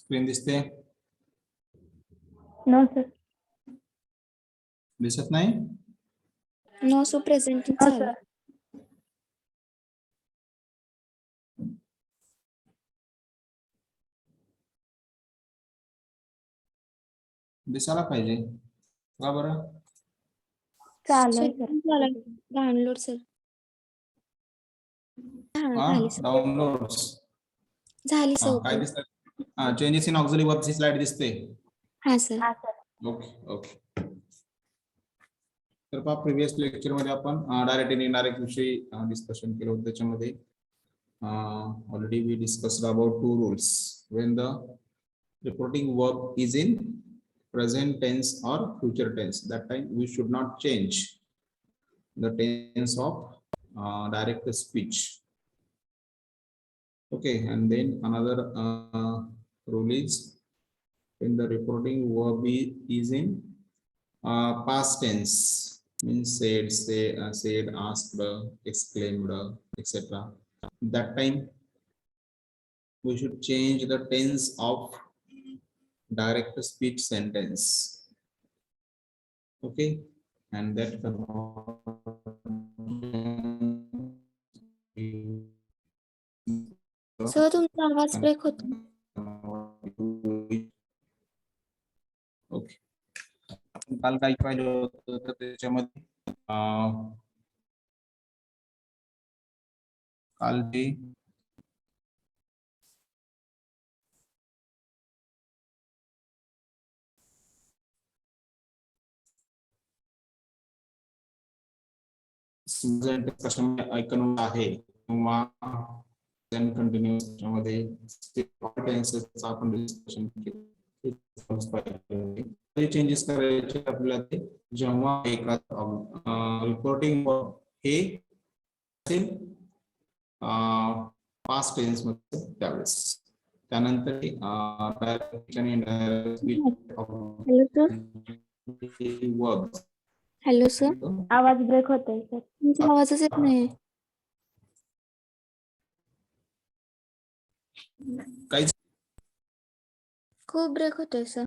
Screen दिसते? No sir. दिसत नाही? नो सो प्रेझेंटिंग हो झालं. सर. दिसायला पाहिजे का बरं? चालू आहे सर. Download sir. हा झाली सर. डाउनलोड्स. झाली सर. काय दिसतंय? Changes in auxiliary verbs he slide दिसते. हा सर. हा सर. Okay okay. तर पहा प्रिव्हियस लेक्चर मध्ये आपण डायरेक्ट आणि इनडायरेक्ट विषयी डिस्कशन केलं होतं. त्याच्यामध्ये already we discussed about two rules when the reporting verb is in present tense or future tense. That time we should not change the tense of direct speech. Okay, and then another rule is when the reporting verb is in past tense, means said, asked, exclaimed, etc. That time we should change the tense of direct speech sentence. Okay, and that sir तुमचा आवाज break होतो. Okay. आपण काल काय पाहिलं होतं तर त्याच्यामध्ये काल ते डिस्कशन ऐकून आहे किंवा कंटिन्यूअस मध्ये आपण डिस्कशन केलं. चेंजेस करायचे आपल्याला ते जेव्हा एका रिपोर्टिंग हे पास्ट टेन्स मध्ये त्यावेळेस त्यानंतर वर्ब्स. Hello sir. आवाज ब्रेक होतोय सर. तुमचा आवाजच येत नाही. काहीच खूप ब्रेक होतोय सर.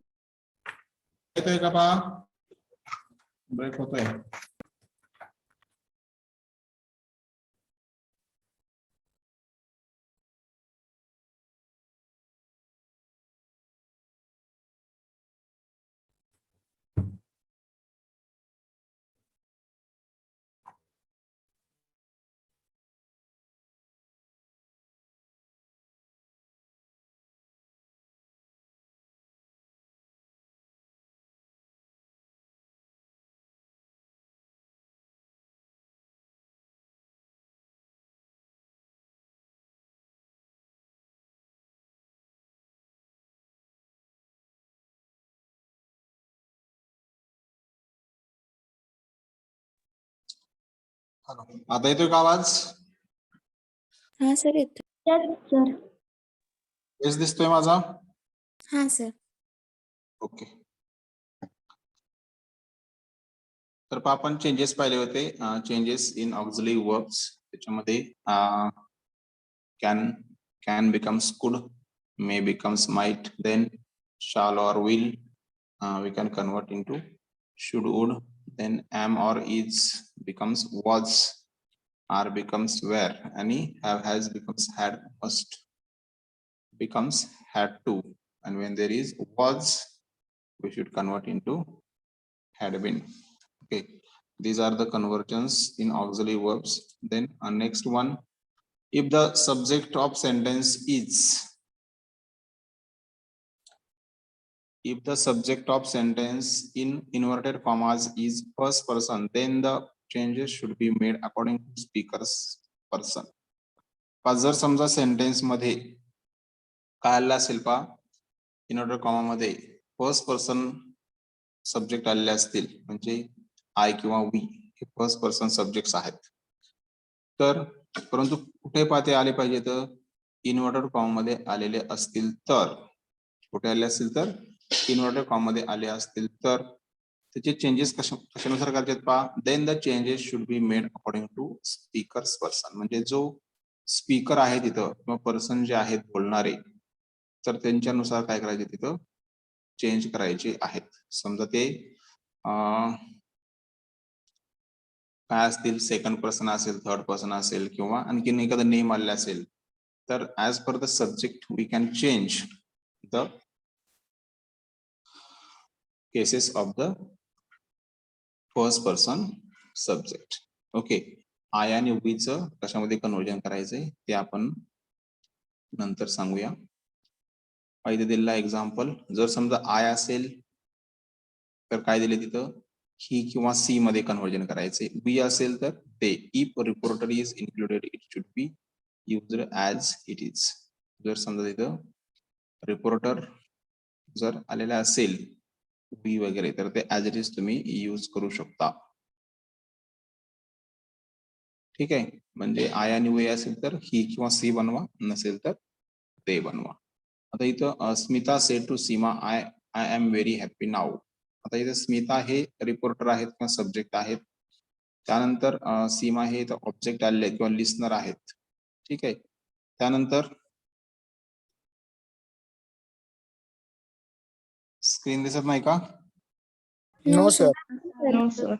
येतोय का पहा? ब्रेक होतोय. आता येतोय का आवाज? हा सर येतो. सर. फेस दिसतोय माझा? हा सर. ओके. तर आपण चेंजेस पाहिले होते. चेंजेस इन ऑक्झिलरी वर्ब्स त्याच्यामध्ये can becomes could, may becomes might, then shall or will we can convert into should, would, then am or is becomes was, are becomes were, आणि have, has becomes had, must becomes had to, and when there is was we should convert into had been. Okay, these are the conversions in auxiliary verbs. Then next one, if the subject of sentence is, if the subject of sentence in inverted commas is first person, then the changes should be made according to speaker's person. जर समजा sentence मध्ये काय आलं असेल पा inverted comma मध्ये first person subject आलेले असतील, म्हणजे आय किंवा वी हे फर्स्ट पर्सन सब्जेक्ट्स आहेत, तर परंतु कुठे पाहते आले पाहिजे तर इनवर्टेड कॉमा मध्ये आलेले असतील तर, कुठे आले असतील तर इनवर्टेड कॉमा मध्ये आले असतील तर त्याचे चेंजेस कशानुसार करायचे पहा. Then the changes should be made according to speaker's person, म्हणजे जो स्पीकर आहे तिथं किंवा पर्सन जे आहेत बोलणारे, तर त्यांच्यानुसार काय करायचे तिथं चेंज करायचे आहेत. समजा ते काय असतील, सेकंड पर्सन असेल, थर्ड पर्सन असेल किंवा आणखीन एखादं नेम आले असेल, तर as per the subject we can change the cases of the first person subject. Okay, I आणि वी चं कशामध्ये कन्वर्जन करायचंय ते आपण नंतर सांगूया. इथे दिलेला एक्झाम्पल, जर समजा आय असेल तर काय दिले तिथं, ही किंवा सी मध्ये कन्वर्जन करायचे. बी असेल तर ते. If reporter is included it should be used as it is. जर समजा तिथं रिपोर्टर जर आलेला असेल बी वगैरे तर ते ऍज इट इज तुम्ही यूज करू शकता. ठीक आहे, म्हणजे आय आणि वे असेल तर ही किंवा सी बनवा, नसेल तर ते बनवा. आता इथं Smita said to Seema I am very happy now. आता इथे स्मिता हे रिपोर्टर आहेत किंवा सब्जेक्ट आहेत, त्यानंतर सीमा हे ऑब्जेक्ट आलेले आहेत किंवा लिस्नर आहेत. ठीक आहे, त्यानंतर स्क्रीन दिसत नाही का? No sir. No sir.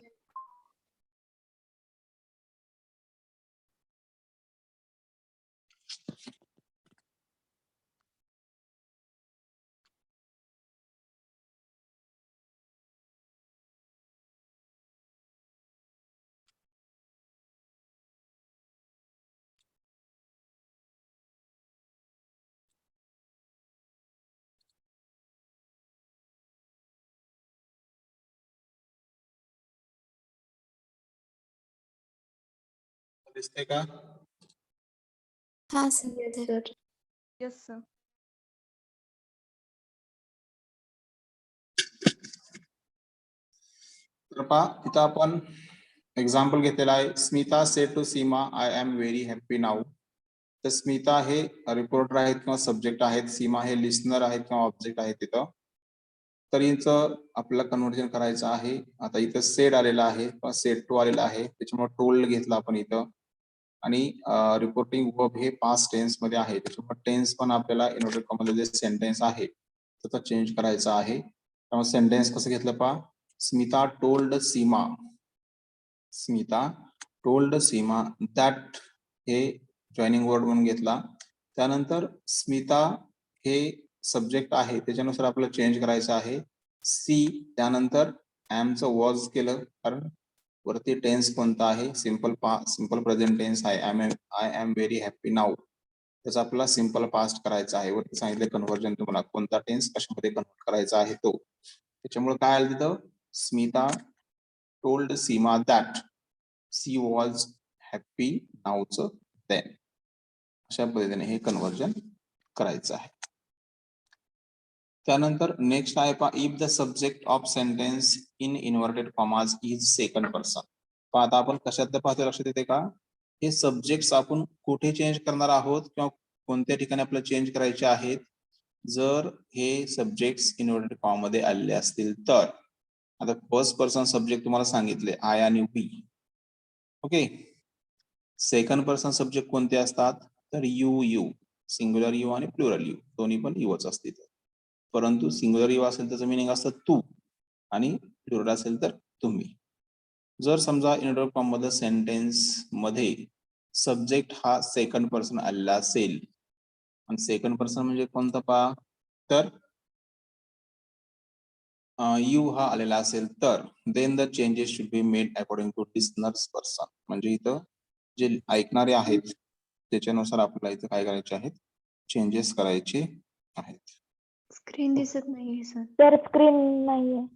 दिसते का? हा सर. Yes sir. तर पहा, इथं आपण एक्झाम्पल घेतलेला आहे. Smita said to Seema I am very happy now. तर स्मिता हे रिपोर्टर आहेत किंवा सब्जेक्ट आहेत, सीमा हे लिस्नर आहेत किंवा ऑब्जेक्ट आहेत तिथं. तर हिचं आपल्याला कन्वर्जन करायचं आहे. आता इथं सेड आलेला आहे किंवा सेड टू आलेला आहे, त्याच्यामुळे टोल्ड घेतला आपण इथं. आणि रिपोर्टिंग वर्ब हे पास्ट टेन्स मध्ये आहे, त्याच्यामुळे टेन्स पण आपल्याला इन्व्हर्टेड कॉमामध्ये जे सेंटेन्स आहे त्याचा चेंज करायचा आहे. त्यामुळे सेंटेन्स कसं घेतलं पहा, Smita told Seema, Smita told Seema that हे जॉईनिंग वर्ड म्हणून घेतला. त्यानंतर स्मिता हे सब्जेक्ट आहे, त्याच्यानुसार आपल्याला चेंज करायचं आहे. सी त्यानंतर ऍमचं वॉज केलं, कारण वरती टेन्स कोणता आहे, सिंपल प्रेझेंट टेन्स आहे. I am very happy now, त्याचा आपल्याला सिंपल पास्ट करायचा आहे. वरती सांगितलं कन्व्हर्जन तुम्हाला कोणता टेन्स कशामध्ये कन्वर्ट करायचा आहे तो. त्याच्यामुळे काय आलं तिथं, Smita told Seema that she was happy नाऊचं देन. अशा पद्धतीने हे कन्व्हर्जन करायचं आहे. त्यानंतर नेक्स्ट आहे पहा, if the subject of sentence in inverted commas is second person. आता आपण कशात पाहतो, लक्षात येते का, हे सब्जेक्ट्स आपण कुठे चेंज करणार आहोत किंवा कोणत्या ठिकाणी आपल्याला चेंज करायचे आहेत, जर हे सब्जेक्ट्स इन्व्हर्टेड कॉमा मध्ये आलेले असतील तर. आता फर्स्ट पर्सन सब्जेक्ट तुम्हाला सांगितले आय आणि we. Okay, second person subject कोणते असतात, तर यू, सिंग्युलर यू आणि प्लुरल यू, दोन्ही पण यूच असतील. परंतु सिंग्युलर यू असेल त्याचं मिनिंग असतं तू, आणि प्लुरल असेल तर तुम्ही. जर समजा इन्व्हर्टेड कॉमा मध्ये सेंटेन्स मध्ये सब्जेक्ट हा सेकंड पर्सन आलेला असेल, आणि सेकंड पर्सन म्हणजे कोणता पहा, तर यू हा आलेला असेल तर then the changes should be made according to listener's person. म्हणजे इथं जे ऐकणारे आहेत त्याच्यानुसार आपल्याला इथं काय करायचे आहेत, चेंजेस करायचे आहेत. स्क्रीन दिसत नाहीये सर. तर स्क्रीन नाहीये.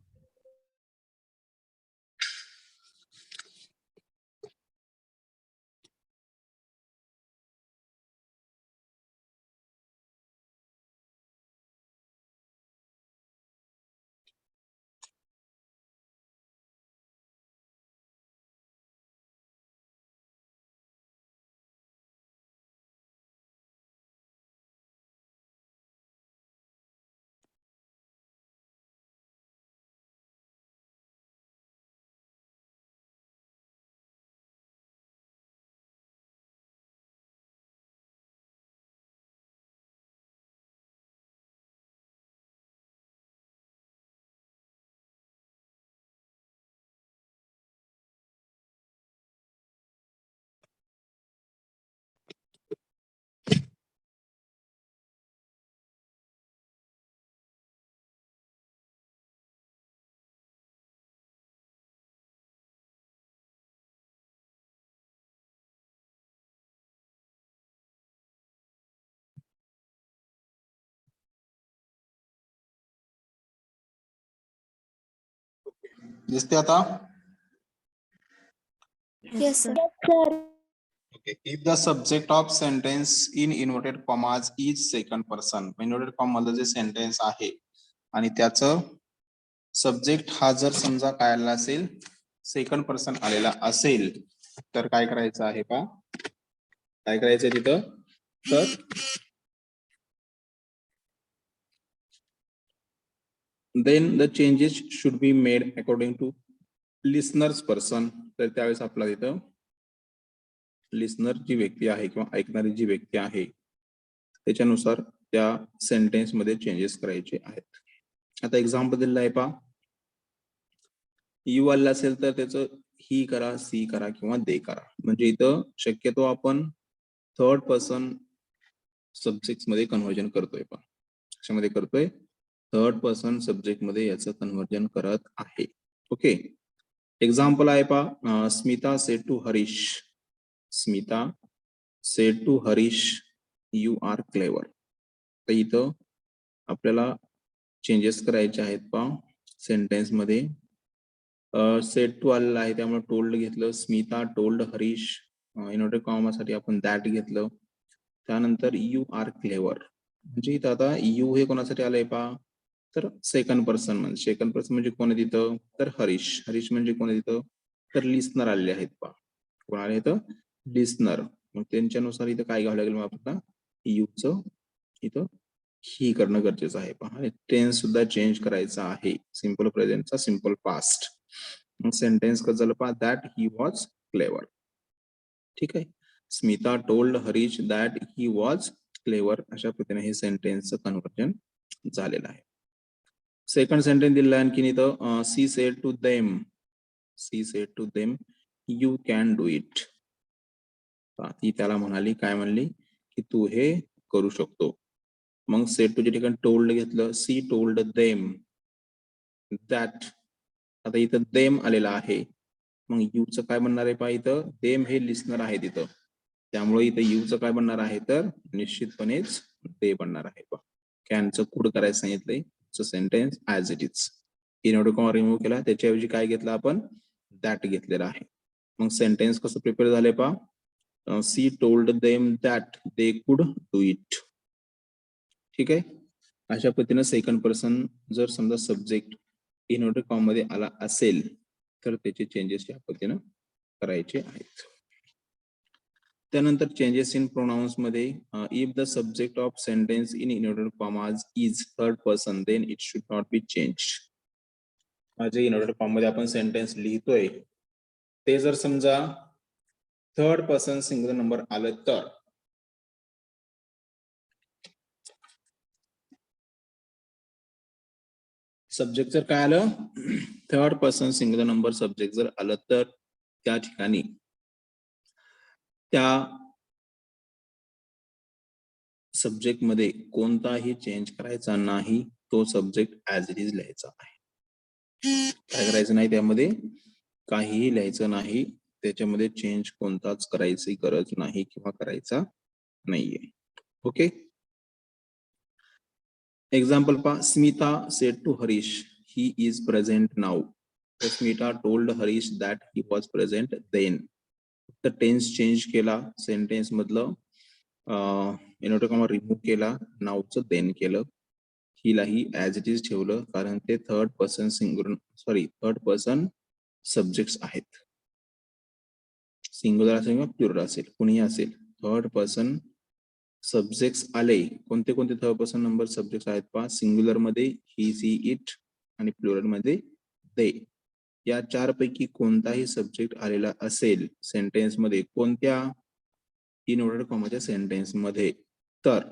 दिसते आता? Yes, sir. Sir. Okay. If the subject of sentence in inverted commas is second person, inverted comma मधलं जे सेंटेन्स आहे आणि त्याचं सब्जेक्ट हा जर समजा काय आलेला असेल, सेकंड पर्सन आलेला असेल, तर काय करायचं आहे का? काय करायचंय तिथं? तर then the changes should be made according to listeners person. तर त्यावेळेस आपला तिथं लिस्नर जी व्यक्ती आहे किंवा ऐकणारी जी व्यक्ती आहे त्याच्यानुसार त्या सेंटेन्स मध्ये चेंजेस करायचे आहेत. आता एक्झाम्पल दिलेलं आहे पहा, यू आलेलं असेल तर त्याचं ही करा, सी करा किंवा दे करा. म्हणजे इथं शक्यतो आपण थर्ड पर्सन सब्जेक्ट मध्ये कन्व्हर्जन करतोय. पण कशामध्ये करतोय? थर्ड पर्सन सब्जेक्ट मध्ये याचं कन्व्हर्जन करत आहे. ओके. एक्झाम्पल आहे पहा, Smita said to Harish, Smita said to Harish you are clever. तर इथं आपल्याला चेंजेस करायचे आहेत पहा सेंटेन्स मध्ये. सेड टू आलेला आहे त्यामुळे टोल्ड घेतलं, स्मिता टोल्ड हरीश, इनवर्टेड कॉमासाठी आपण दॅट घेतलं. त्यानंतर यू आर क्लेवर, म्हणजे इथं आता यू हे कोणासाठी आलंय पहा, तर सेकंड पर्सन. म्हणजे सेकंड पर्सन म्हणजे कोण आहे तिथं? तर हरीश. हरीश म्हणजे कोण आहे तिथं? तर लिस्नर आलेले आहेत पहा. कोण आले इथं? लिस्नर. मग त्यांच्यानुसार इथं काय घ्यावं लागेल मग आपल्याला? यूच इथं ही करणं गरजेचं आहे पहा. टेन्स सुद्धा चेंज करायचा आहे. सिंपल प्रेझेंटचा सिंपल पास्ट. सेंटेन्स कसं झालं पहा, दॅट ही वॉज क्लेवर. ठीक आहे. Smita told Harish that he was clever. अशा पद्धतीने हे सेंटेन्सचं कन्व्हर्जन झालेलं आहे. सेकंड सेंटेन्स दिलेला आहे आणखीन इथं, she said to them, she said to them you can do it. ती त्याला म्हणाली, काय म्हणली? की तू हे करू शकतो. मग सेड टूच्या ठिकाणी टोल्ड घेतलं, सी टोल्ड देम दॅट. आता इथं देम आलेला आहे, मग यूचं काय बनणार आहे पहा, इथं देम हे लिस्नर आहे तिथं, त्यामुळे इथं यूचं काय बनणार आहे, तर निश्चितपणेच ते बनणार आहे पहा. कॅनचं कुड करायचं सांगितलंय, sentence as it is. Inverted comma remove केला, त्याच्याऐवजी काय घेतलं आपण? दॅट घेतलेला आहे. मग सेंटेन्स कसं प्रिपेअर झालंय पहा, C told them that they could do it. ठीक आहे. अशा पद्धतीनं सेकंड पर्सन जर समजा सब्जेक्ट इनवर्टेड कॉमा मध्ये आला असेल तर त्याचे चेंजेस या पद्धतीनं करायचे आहेत. त्यानंतर चेंजेस इन प्रोनाउन्स मध्ये, if the subject of sentence in inverted commas is third person then it should not be change. माझे इनवर्टेड कॉमा मध्ये आपण सेंटेन्स लिहितोय ते जर समजा थर्ड पर्सन सिंगल नंबर आलं तर सब्जेक्ट जर काय आलं, third person single number subject जर आलं तर त्या ठिकाणी त्या सब्जेक्ट मध्ये कोणताही चेंज करायचा नाही. तो सब्जेक्ट ऍज इट इज लिहायचा आहे. काय करायचं नाही, त्यामध्ये काहीही लिहायचं नाही. त्याच्यामध्ये चेंज कोणताच करायची गरज नाही किंवा करायचा नाहीये. ओके. एक्झाम्पल पहा, Smita said to Harish he is present now. Smita told Harish that he was present then. तर टेन्स चेंज केला, सेंटेन्स मधलं इनवर्टेड कॉमा रिमूव्ह केला, नाऊचं देन केलं, हिलाही ऍज इट इज ठेवलं, कारण ते third person third person subjects आहेत. सिंग्युलर असेल किंवा प्लुरल असेल, कुणीही असेल, थर्ड पर्सन सब्जेक्ट्स आले. कोणते कोणते थर्ड पर्सन नंबर सब्जेक्ट आहेत पहा, सिंग्युलर मध्ये ही सी इट आणि प्लुरल मध्ये दे. या चार पैकी कोणताही सब्जेक्ट आलेला असेल सेंटेन्स मध्ये, कोणत्या इनवर्टेड कॉमाच्या सेंटेन्स मध्ये, तर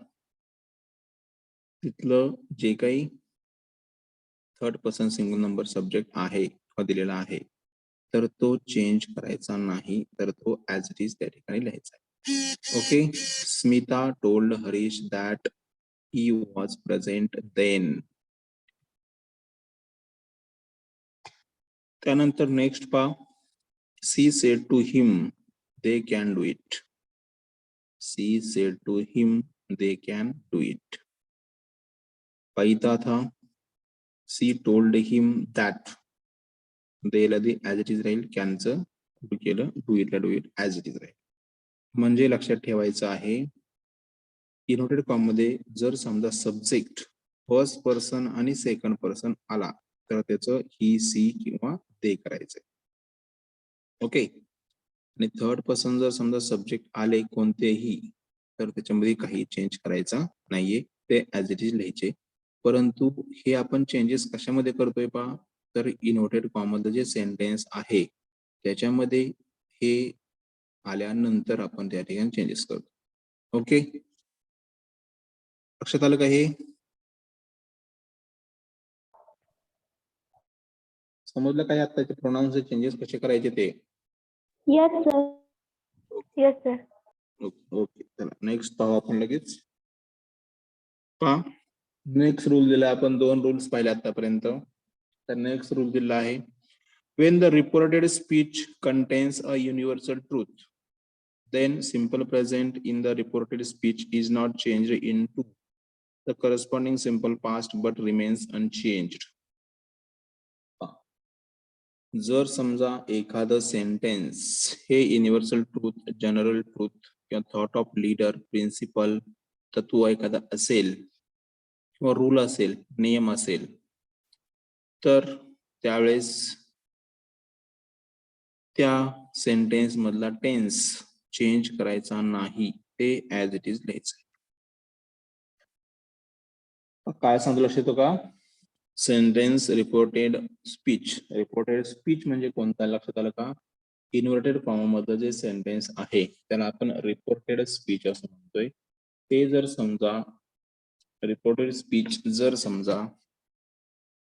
तिथलं जे काही third person single number subject आहे दिलेला आहे तर तो चेंज करायचा नाही, तर तो ऍज इट इज त्या ठिकाणी लिहायचा आहे. Okay. Smita told Harish that he was present then. त्यानंतर नेक्स्ट पहा, she said to him they can do it. She said to him they can do it. पाइता था, सी टोल्ड हिम दैट देला दे as it is राहील, कॅनचं कुठे केलं, do इटला do it as it is राहील. म्हणजे लक्षात ठेवायचं आहे इनव्हर्टेड कॉम मध्ये जर समजा सब्जेक्ट फर्स्ट पर्सन आणि सेकंड पर्सन आला तर त्याचं ही, सी किंवा दे करायचंय. ओके. आणि थर्ड पर्सन जर समजा सब्जेक्ट आले कोणतेही तर त्याच्यामध्ये काही चेंज करायचा नाहीये, ते ऍज इट इज लिहायचे. परंतु हे आपण चेंजेस कशामध्ये करतोय पहा, तर इनव्हर्टेड कॉम मधलं जे सेंटेन्स आहे त्याच्यामध्ये हे आल्यानंतर आपण त्या ठिकाणी चेंजेस करतो. ओके, लक्षात आलं का हे? समजलं काय आता ते प्रोनाउन्स चेंजेस कसे करायचे ते? Yes sir. Yes sir. Okay, चला नेक्स्ट पाहू आपण लगेच. पहा, नेक्स्ट रूल दिला आपण, 2 रूल्स पाहिले आतापर्यंत. तर नेक्स्ट रूल दिला आहे, when the reported speech contains a universal truth, then simple present in the reported speech is not changed into the corresponding simple past but remains unchanged. जर समजा एखादं सेंटेन्स हे युनिव्हर्सल ट्रूथ, जनरल ट्रूथ किंवा thought of leader, principal, तत्व एखादा असेल किंवा rule असेल, नियम असेल, तर त्यावेळेस त्या सेंटेन्स मधला टेन्स चेंज करायचा नाही, ते ऍज इट इज लिहायचं. काय सांगतो लक्षात येतो का? सेंटेन्स रिपोर्टेड स्पीच म्हणजे कोणता, लक्षात आलं का? इन्व्हर्टेड कॉमा मधलं जे सेंटेन्स आहे त्याला आपण रिपोर्टेड स्पीच असं म्हणतोय. ते जर समजा रिपोर्टेड स्पीच जर समजा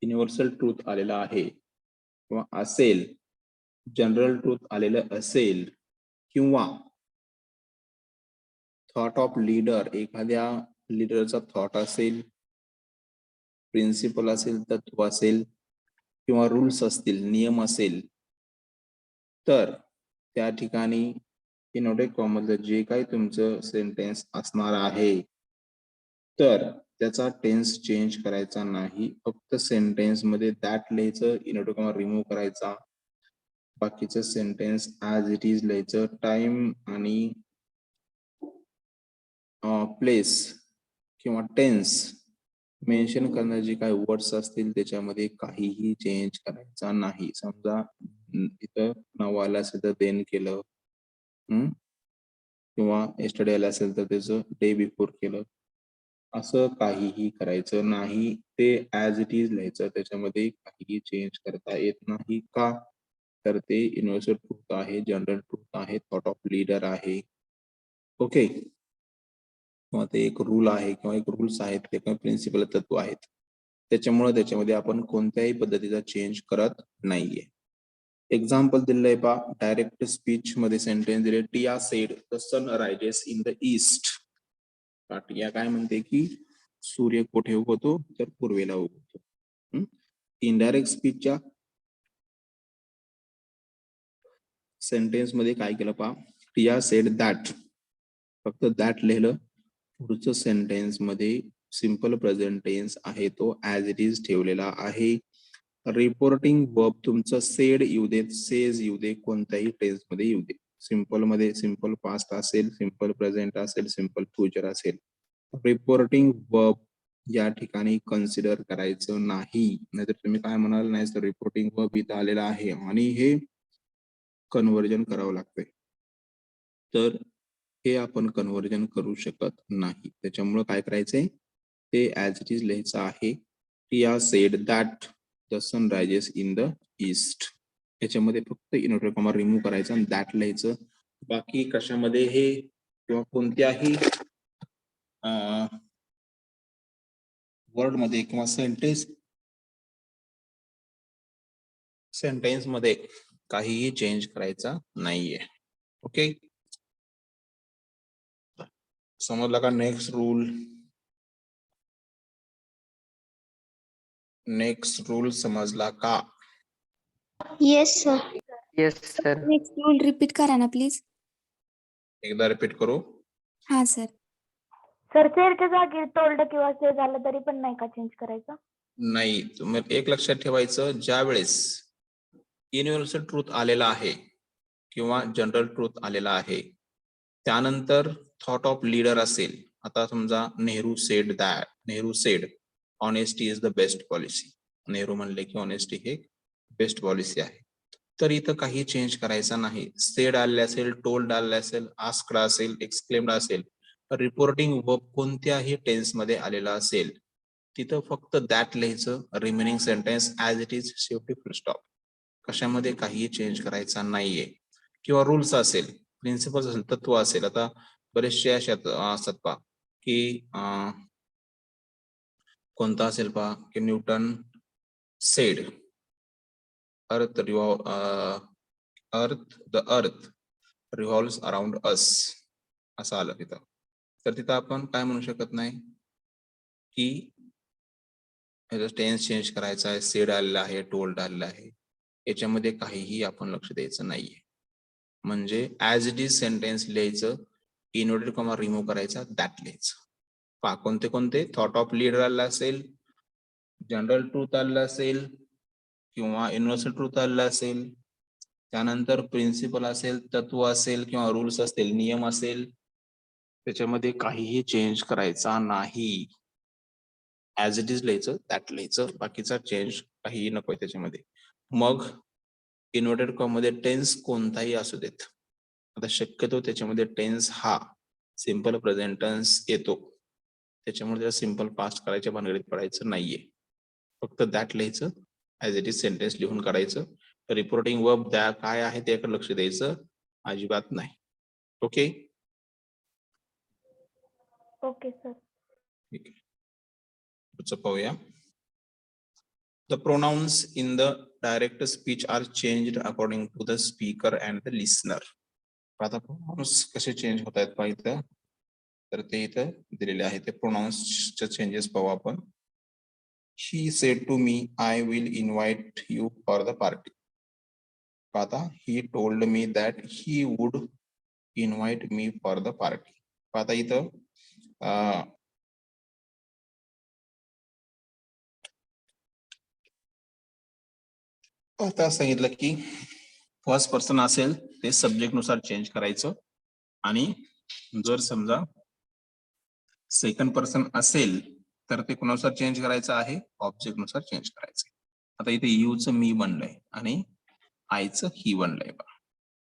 युनिव्हर्सल ट्रूथ आलेला आहे किंवा असेल, जनरल ट्रूथ आलेलं असेल किंवा थॉट ऑफ लीडर, एखाद्या लीडरचा थॉट असेल, प्रिन्सिपल असेल, तत्व असेल किंवा रूल्स असतील, नियम असेल, तर त्या ठिकाणी इनव्हर्टेड कॉमा मधलं जे काही तुमचं सेंटेन्स असणार आहे तर त्याचा टेन्स चेंज करायचा नाही, फक्त सेंटेन्स मध्ये दॅट लिहायचं, इनव्हर्टेड कॉमा रिमूव्ह करायचा, बाकीचं सेंटेन्स ऍज इट इज लिहायचं. टाइम आणि प्लेस किंवा टेन्स मेन्शन करणारे जे काही वर्ड्स असतील त्याच्यामध्ये काहीही चेंज करायचा नाही. समजा इथं नाव आलं असेल तर देन केलं, किंवा येस्टरडे आलं असेल तर त्याचं डे बिफोर केलं, असं काहीही करायचं नाही, ते ऍज इट इज लिहायचं, त्याच्यामध्ये काहीही चेंज करता येत नाही. का? तर ते युनिव्हर्सल ट्रूथ आहे, जनरल ट्रूथ आहे, थॉट ऑफ लीडर आहे. ओके, किंवा ते एक रूल आहे किंवा एक रूल्स आहेत किंवा प्रिन्सिपल तत्व आहेत, त्याच्यामुळे त्याच्यामध्ये आपण कोणत्याही पद्धतीचा चेंज करत नाहीये. एक्झाम्पल दिलंय पा, डायरेक्ट स्पीच मध्ये सेंटेन्स दिले, Tia said the sun rises in the east. Tia काय म्हणते की सूर्य कुठे उगवतो, तर पूर्वेला उगवतो. इनडायरेक्ट स्पीचच्या सेंटेन्स मध्ये काय केलं पा, टिया सेड दॅट, फक्त दॅट लिहिलं. पुढचं सेंटेन्स मध्ये सिंपल प्रेझेंट टेन्स आहे तो ऍज इट इज ठेवलेला आहे. रिपोर्टिंग वर्ब तुमचं सेड येऊ देत, सेज येऊ दे, कोणत्याही टेन्स मध्ये येऊ दे. सिंपल मध्ये सिंपल पास्ट असेल, सिंपल प्रेझेंट असेल, सिंपल फ्युचर असेल, रिपोर्टिंग वर्ब या ठिकाणी कन्सिडर करायचं नाही. नाहीतर तुम्ही काय म्हणाल, नाही तर रिपोर्टिंग वर्ब इथं आलेला आहे आणि हे कन्व्हर्जन करावं लागतंय, तर हे आपण कन्व्हर्जन करू शकत नाही. त्याच्यामुळे काय करायचंय, ते ऍज इट इज लिहायचं आहे. Tia said that the sun rises in the east. याच्यामध्ये फक्त इनव्हर्टेड कॉमा रिमूव्ह करायचं आणि दॅट लिहायचं. बाकी कशामध्ये हे किंवा कोणत्याही वर्ड मध्ये किंवा सेंटेन्स मध्ये काहीही चेंज करायचा नाहीये. ओके, समजला का? नेक्स्ट रूल समजला का? Yes sir. Yes sir. Next rule repeat करा ना प्लीज. एकदा रिपीट करू. हा सर. सर सेडच्या जागी टोल्ड किंवा से झालं तरी पण नाही का चेंज करायचं? नाही, तुम्ही एक लक्षात ठेवायचं, ज्या वेळेस युनिव्हर्सल ट्रूथ आलेला आहे किंवा जनरल ट्रूथ आलेला आहे, त्यानंतर थॉट ऑफ लीडर असेल. आता समजा Nehru sed honesty is the best policy. Nehru म्हणले की ऑनेस्टी हे बेस्ट पॉलिसी आहे. तर इथं काही चेंज करायचा नाही. सेड आले असेल, टोल्ड आले असेल, आस्क्ड असेल, एक्सक्लेम्ड असेल, रिपोर्टिंग वर्ब कोणत्याही टेन्स मध्ये आलेला असेल तिथं फक्त दॅट लिहायचं. Remaining sentence as it is, शेवटी फुल स्टॉप. कशामध्ये काहीही चेंज करायचा नाहीये. किंवा रूल्स असेल, प्रिन्सिपल्स असेल, तत्व असेल. आता बरेचसे असे असतात पहा की कोणता असेल पहा की Newton sed earth the earth revolves around us असं आलं तिथं. तर तिथं आपण काय म्हणू शकत नाही की टेन्स चेंज करायचा आहे, सेड आलेला आहे, टोल्ड आलेला आहे, याच्यामध्ये काहीही आपण लक्ष द्यायचं नाहीये. म्हणजे ऍज इट इज सेंटेन्स लिहायचं, इन्व्हर्टेड कॉमा रिमूव्ह करायचा, दॅट लिहायचं. पहा कोणते कोणते, थॉट ऑफ लीडर आलेला असेल, जनरल ट्रूथ आलेला असेल किंवा युनिव्हर्सल ट्रूथ आलेला असेल, त्यानंतर प्रिन्सिपल असेल, तत्व असेल किंवा रूल्स असतील, नियम असेल, त्याच्यामध्ये काहीही चेंज करायचा नाही. ऍज इट इज लिहायचं, दॅट लिहायचं, बाकीचा चेंज काहीही नकोय त्याच्यामध्ये. मग इन्व्हर्टेड कॉमा मध्ये टेन्स कोणताही असू देत. आता शक्यतो त्याच्यामध्ये टेन्स हा सिंपल प्रेझेंट टेन्स येतो, त्याच्यामुळे त्याला सिंपल पास्ट करायच्या भानगडीत पडायचं नाहीये. फक्त दॅट लिहायचं, ऍज इट इज सेंटेन्स लिहून काढायचं. रिपोर्टिंग वर्ब त्या काय आहे त्याकडे लक्ष द्यायचं अजिबात नाही. Okay okay sir. ठीक आहे, पुढचं पाहूया. The pronouns in the direct speech are changed according to the speaker and the listener. आता pronouns कसे चेंज होत आहेत पहा इथं, तर ते इथं दिलेले आहे. ते pronouns चे चेंजेस पाहू आपण. He said to me, I will invite you for the party. आता he told me that he would invite me for the party. आता इथं आता सांगितलं की फर्स्ट पर्सन असेल ते सब्जेक्ट नुसार चेंज करायचं, आणि जर समजा सेकंड पर्सन असेल तर ते कुणानुसार चेंज करायचं आहे, ऑब्जेक्ट नुसार चेंज करायचं. आता इथे यूचं मी बनलंय आणि आयचं ही बनलंय बघा,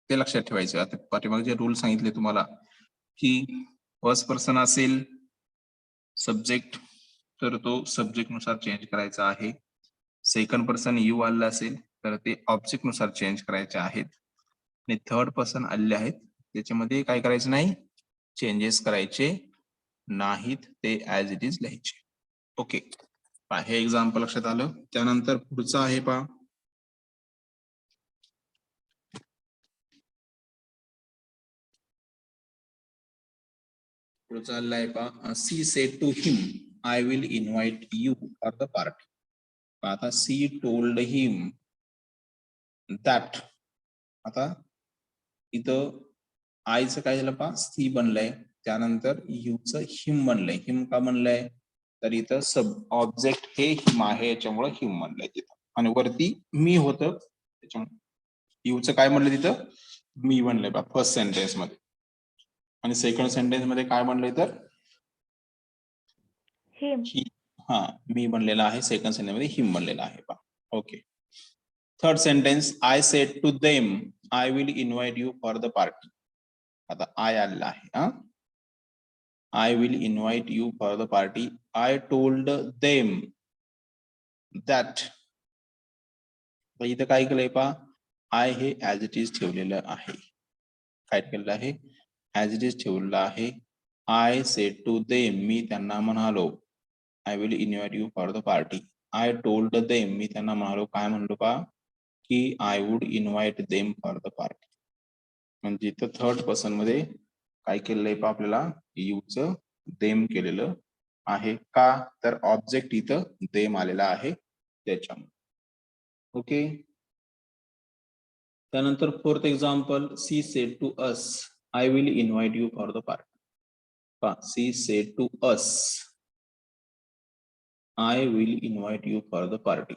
ते लक्षात ठेवायचं. आता पाठीमागे जे रूल सांगितले तुम्हाला की फर्स्ट पर्सन असेल सब्जेक्ट तर तो सब्जेक्ट नुसार चेंज करायचा आहे. सेकंड पर्सन यू आलेला असेल तर ते ऑब्जेक्ट नुसार चेंज करायचे आहेत, आणि थर्ड पर्सन आलेले आहेत त्याच्यामध्ये काय करायचं नाही, चेंजेस करायचे नाहीत, ते ऍज इट इज लिहायचे. ओके, हे एक्झाम्पल लक्षात आलं. त्यानंतर पुढचं आहे पहा, पुढचं आलेलं आहे पहा. She said to him, I will invite you for the party. आता सी टोल्ड हिम दॅट. आता इथं आयचं काय झालं पहा, सी बनलंय, त्यानंतर यूचं हिम बनलंय. हिम का बनलंय, तर इथं सब ऑब्जेक्ट हे हिम आहे, याच्यामुळे हिम बनलंय तिथं, आणि वरती मी होतं त्याच्यामुळे यूचं काय बनलं तिथं, मी बनलंय बा फर्स्ट सेंटेन्स मध्ये, आणि सेकंड सेंटेन्स मध्ये काय बनलंय तर हिम. हा मी बनलेला आहे, सेकंड सेंटेन्स मध्ये हिम बनलेला आहे पहा. Okay, third sentence, I said to them I will invite you for the party. आता आय आलेला आहे, I will invite you for the party. I told them that. इथं काय केलंय पहा, आय हे ऍज इट इज ठेवलेलं आहे. काय केलेलं आहे, ऍज इट इज ठेवलेलं आहे. आय सेड टू देम, मी त्यांना म्हणालो, I will invite you for the party. I told them, मी त्यांना म्हणालो, काय म्हणलो पहा की I would invite them for the party. म्हणजे इथं थर्ड पर्सन मध्ये काय केलेलं आहे पहा, आपल्याला यूचं देम केलेलं आहे. का तर ऑब्जेक्ट इथं देम आलेला आहे त्याच्यामुळे. ओके, त्यानंतर fourth example, she said to us, I will invite you for the party. पहा, she said to us, I will invite you for the party.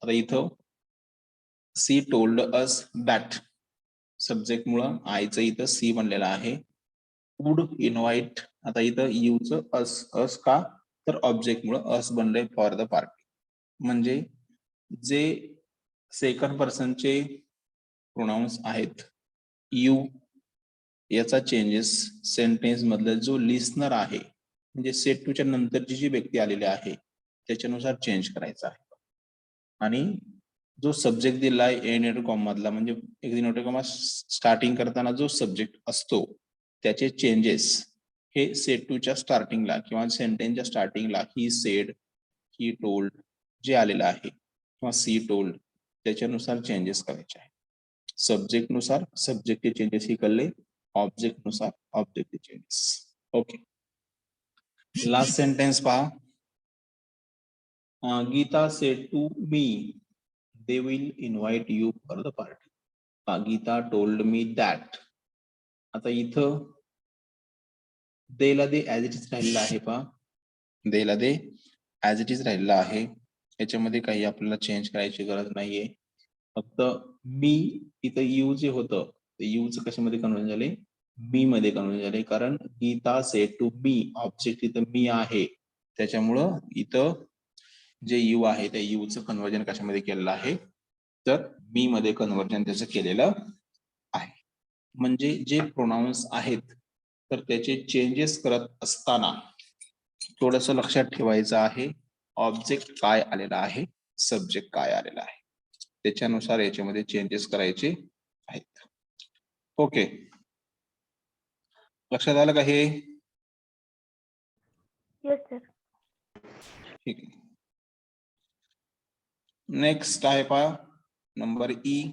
आता इथं she told us that. Subject मुळे आयचं इथं सी बनलेलं आहे. Would invite, आता इथं यूचं अस का, तर ऑब्जेक्ट मुळे अस बनले फॉर द पार्टी. म्हणजे जे सेकंड पर्सनचे प्रोनाउन्स आहेत यू, याचा चेंजेस सेंटेन्स मधला जो लिस्नर आहे म्हणजे सेट टूच्या नंतरची जी व्यक्ती आलेली आहे त्याच्यानुसार चेंज करायचा आहे. आणि जो सब्जेक्ट दिला आहे इन्व्हर्टेड कॉमा मधला, म्हणजे इन्व्हर्टेड कॉमा स्टार्टिंग करताना जो सब्जेक्ट असतो त्याचे चेंजेस हे सेट टूच्या स्टार्टिंगला किंवा सेंटेन्सच्या स्टार्टिंगला ही सेड, ही टोल्ड जे आलेलं आहे किंवा सी टोल्ड त्याच्यानुसार चेंजेस करायचे आहे. सब्जेक्ट नुसार सब्जेक्टचे चेंजेस ही कळले, ऑब्जेक्ट नुसार ऑब्जेक्टचे चेंजेस. ओके, लास्ट सेंटेन्स पहा. Geeta said to me they will invite you for the party. Geeta told me that. आता इथं देला दे ऍज इट इज राहिलेला आहे पहा, देला दे ऍज इट इज राहिलेला आहे. याच्यामध्ये काही आपल्याला चेंज करायची गरज नाहीये. फक्त मी इथं यू जे होतं ते यूच कशामध्ये कन्व्हर्ट झाले, मी मध्ये कन्व्हर्ट झाले. कारण Geeta said to me, object इथं मी आहे त्याच्यामुळं इथं जे यू आहे त्या यूचं कन्व्हर्जन कशामध्ये केलेलं आहे, तर मी मध्ये कन्व्हर्जन त्याचं केलेलं आहे. म्हणजे जे प्रोनाउन्स आहेत तर त्याचे चेंजेस करत असताना थोडस लक्षात ठेवायचं आहे ऑब्जेक्ट काय आलेला आहे, सब्जेक्ट काय आलेला आहे, त्याच्यानुसार याच्यामध्ये चेंजेस करायचे आहेत. ओके, लक्षात आलं का हे? Yes sir. ठीक आहे. नेक्स्ट आहे पहा number E.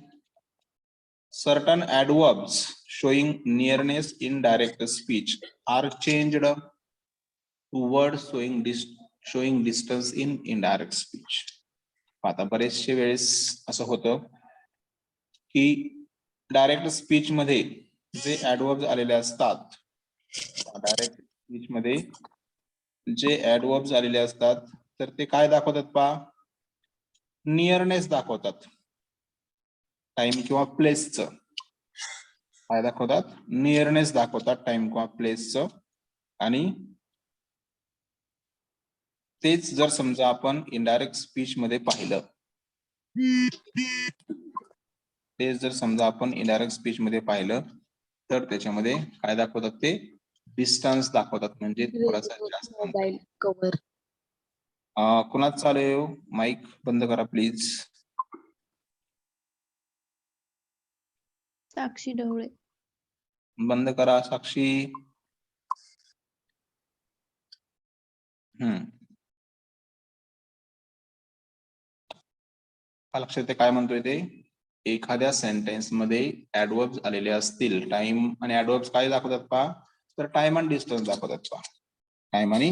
Certain adverbs showing nearness in direct speech are changed to words showing distance in indirect speech. आता बरेचशे वेळेस असं होतं की डायरेक्ट स्पीच मध्ये जे ऍडवर्ब्स आलेले असतात, डायरेक्ट स्पीच मध्ये जे ऍडवर्ब्स आलेले असतात तर ते काय दाखवतात पहा, नियरनेस दाखवतात. टाइम किंवा प्लेसचं काय दाखवतात, नियरनेस दाखवतात टाइम किंवा प्लेसचं. आणि तेच जर समजा आपण इनडायरेक्ट स्पीच मध्ये पाहिलं, तेच जर समजा आपण इनडायरेक्ट स्पीच मध्ये पाहिलं तर त्याच्यामध्ये काय दाखवतात, ते डिस्टन्स दाखवतात. म्हणजे थोडासा जास्त मोबाईल कव्हर. कुणाच चालू आहे? माईक बंद करा प्लीज. साक्षी ढवळे. बंद करा साक्षी. लक्षात ते काय म्हणतोय ते, एखाद्या सेंटेन्स मध्ये ऍडवर्ब्स आलेले असतील, टाइम आणि ऍडवर्ब्स काय दाखवतात पहा, तर टाइम आणि डिस्टन्स दाखवतात पहा. टाइम आणि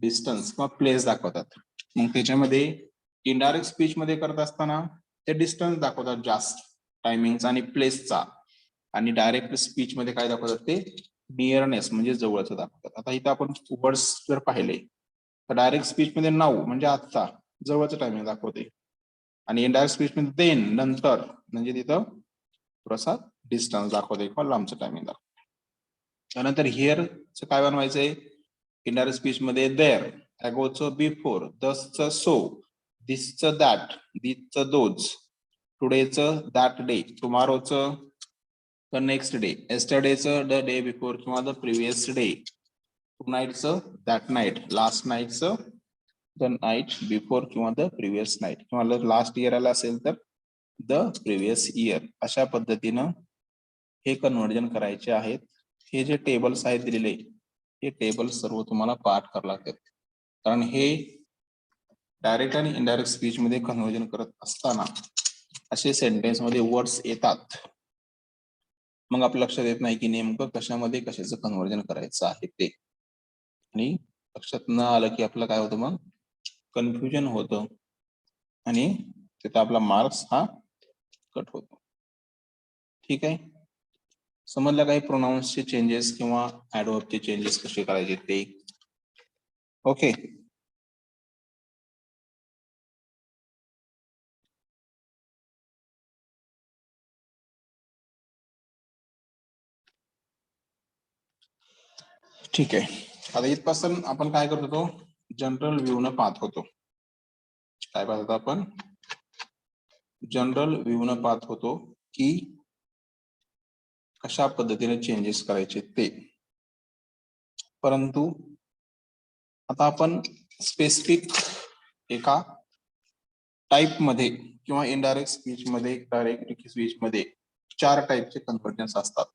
डिस्टन्स किंवा प्लेस दाखवतात. मग त्याच्यामध्ये इनडायरेक्ट स्पीच मध्ये करत असताना ते डिस्टन्स दाखवतात जास्त टायमिंगचा आणि प्लेसचा, आणि डायरेक्ट स्पीच मध्ये काय दाखवतात ते नियरनेस म्हणजे जवळचं दाखवतात. आता इथं आपण वर्ड्स जर पाहिले तर डायरेक्ट स्पीच मध्ये नाऊ म्हणजे आता जवळचं टायमिंग दाखवते, आणि इनडायरेक्ट स्पीच मध्ये देन नंतर म्हणजे तिथं थोडासा डिस्टन्स दाखवते किंवा लांबचं टायमिंग दाखवते. त्यानंतर हिअरचं काय बनवायचंय, इनडायरेक्ट स्पीच मध्ये देअर, अगोचं बिफोर, दसचं सो, दिसचं दॅट, दिसचं दोज, टुडेचं दॅट डे, टुमॉरोचं द नेक्स्ट डे, येस्टरडेचं द डे बिफोर किंवा द प्रिव्हियस डे, टुनाईटचं दॅट नाईट, लास्ट नाईटचं द नाईट बिफोर किंवा द प्रिव्हियस नाईट, किंवा लास्ट इयर आला असेल तर द प्रिव्हियस इयर. अशा पद्धतीनं हे कन्व्हर्जन करायचे आहेत. हे जे टेबल्स आहेत दिलेले, हे टेबल सर्व तुम्हाला पाठ करावे लागतात. कारण हे डायरेक्ट आणि इनडायरेक्ट स्पीच मध्ये कन्व्हर्जन करत असताना असे सेंटेन्स मध्ये वर्ड्स येतात, मग आपल्या लक्षात येत नाही की नेमकं कशामध्ये कशाचं कन्व्हर्जन करायचं आहे ते, आणि लक्षात न आलं की आपलं काय होतं, मग कन्फ्युजन होतं आणि तिथं आपला मार्क्स हा कट होतो. ठीक आहे, समजलं काही प्रोनाउन्सचे चेंजेस किंवा ऍडवर्बचे चेंजेस कसे करायचे ते. ओके. ठीक आहे. आता इथपासून आपण काय करत होतो, जनरल व्ह्यू न पाहत होतो. काय पाहत होतो आपण, जनरल व्ह्यू न पाहत होतो की कशा पद्धतीने चेंजेस करायचे ते. परंतु आता आपण स्पेसिफिक एका टाइप मध्ये किंवा इनडायरेक्ट स्पीच मध्ये, डायरेक्ट स्पीच मध्ये 4 टाइपचे कन्व्हर्जन्स असतात.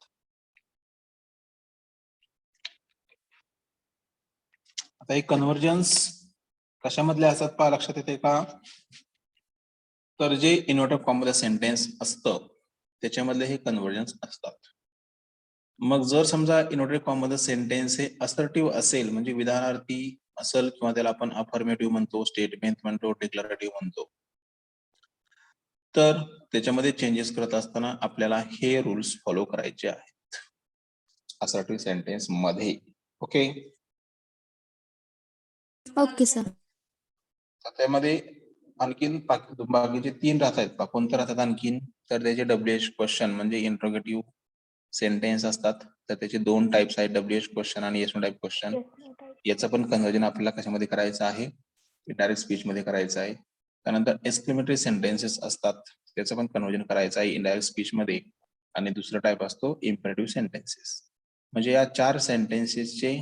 आता हे कन्व्हर्जन्स कशामधले असतात पहा, लक्षात येते का? तर जे इन्व्हर्टेड कॉमामध्ये सेंटेन्स असतं त्याच्यामधले हे कन्व्हर्जन्स असतात. मग जर समजा इन्व्हर्टेड कॉमामध्ये सेंटेन्स हे असर्टिव्ह असेल, म्हणजे विधानार्थी असेल किंवा त्याला आपण अफर्मेटिव्ह म्हणतो, स्टेटमेंट म्हणतो, डिक्लरेटिव्ह म्हणतो, तर त्याच्यामध्ये चेंजेस करत असताना आपल्याला हे रूल्स फॉलो करायचे आहेत असर्टिव्ह सेंटेन्स मध्ये. ओके. Okay sir. त्यामध्ये आणखीन बाकीचे 3 राहतात. कोणते राहतात आणखीन, तर त्याचे WH क्वेश्चन म्हणजे इंट्रोगेटिव्ह सेंटेन्स असतात. तर त्याचे 2 टाइप्स आहेत, WH क्वेश्चन आणि येस नो टाइप क्वेश्चन. याचं पण कन्वर्जन आपल्याला कशामध्ये करायचं आहे, इनडायरेक्ट स्पीच मध्ये करायचं आहे. त्यानंतर एक्सक्लेमेटरी सेंटेन्सेस असतात, त्याचं पण कन्वर्जन करायचं आहे इनडायरेक्ट स्पीच मध्ये. आणि दुसरा टाइप असतो इम्पेरेटिव्ह सेंटेन्सेस. म्हणजे या 4 सेंटेन्सेसचे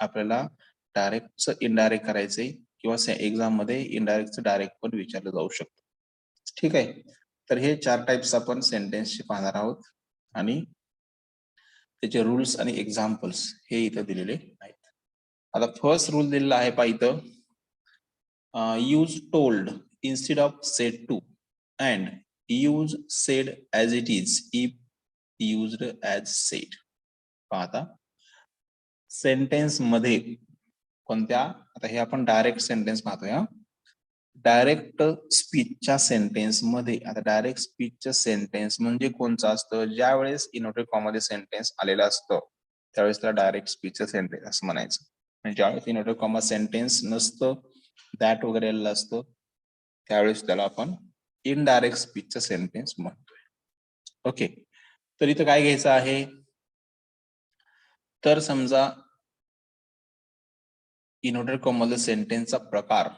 आपल्याला डायरेक्टचं इनडायरेक्ट करायचंय किंवा एक्झाम मध्ये इनडायरेक्टचं डायरेक्ट पण विचारलं जाऊ शकतं. ठीक आहे. तर हे 4 टाइप्स आपण सेंटेन्सचे पाहणार आहोत आणि त्याचे रूल्स आणि एक्झाम्पल्स हे इथं दिलेले आहेत. आता फर्स्ट रूल दिलेला आहे पहा इथं, use told instead of said to and use said as it is if used as said. पाहता सेंटेन्स मध्ये कोणत्या, आता हे आपण डायरेक्ट सेंटेन्स पाहतोय. डायरेक्ट स्पीचच्या सेंटेन्स मध्ये, आता डायरेक्ट स्पीचचं सेंटेन्स म्हणजे कोणचं असतं, ज्या वेळेस इन्व्हर्टेड कॉमामध्ये सेंटेन्स आलेलं असतं त्यावेळेस त्याला डायरेक्ट स्पीचचं सेंटेन्स असं म्हणायचं. म्हणजे ज्यावेळेस इन्व्हर्टेड कॉमा सेंटेन्स नसतं, दॅट वगैरे आलेलं असतं, त्यावेळेस त्याला आपण इनडायरेक्ट स्पीचचं सेंटेन्स म्हणतोय. ओके. तर इथं काय घ्यायचं आहे, तर समजा इन्व्हर्टेड कॉमामध्ये सेंटेन्सचा प्रकार